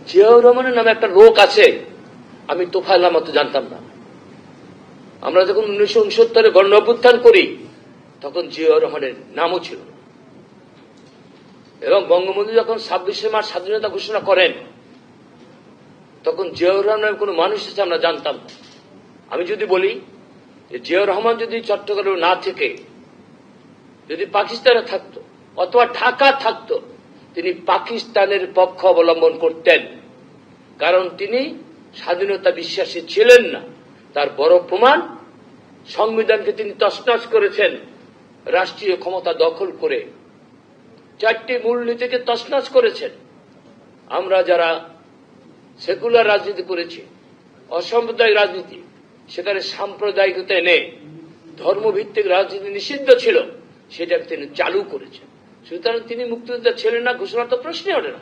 জিয়াউর রহমানের নামে একটা লোক আছে, আমি তোফায়েল মতো জানতাম না। আমরা যখন 1969 গণ অভ্যুত্থান করি তখন জিয়াউর রহমানের নামও ছিল না। এবং বঙ্গবন্ধু যখন 26শে মার্চ স্বাধীনতা ঘোষণা করেন তখন জিয়াউর রহমানের কোন মানুষ আছে আমরা জানতাম না। আমি যদি বলি যে জিয়াউর রহমান যদি চট্টগ্রামে না থেকে যদি পাকিস্তানে থাকতো অথবা ঢাকা থাকতো, তিনি পাকিস্তানের পক্ষ অবলম্বন করতেন, কারণ তিনি স্বাধীনতা বিশ্বাসী ছিলেন না। তার বড় প্রমাণ, সংবিধানকে তিনি তছনছ করেছেন রাষ্ট্রীয় ক্ষমতা দখল করে, 4টি মূলনীতিকে তছনছ করেছেন। আমরা যারা সেকুলার রাজনীতি করেছি, অসাম্প্রদায়িক রাজনীতি, সেখানে সাম্প্রদায়িকতা এনে ধর্মভিত্তিক রাজনীতি নিষিদ্ধ ছিল, সেটা তিনি চালু করেছেন। সুতরাং তিনি মুক্তিযোদ্ধা ছিলেন না ঘোষণা তো প্রশ্নই ওঠে না।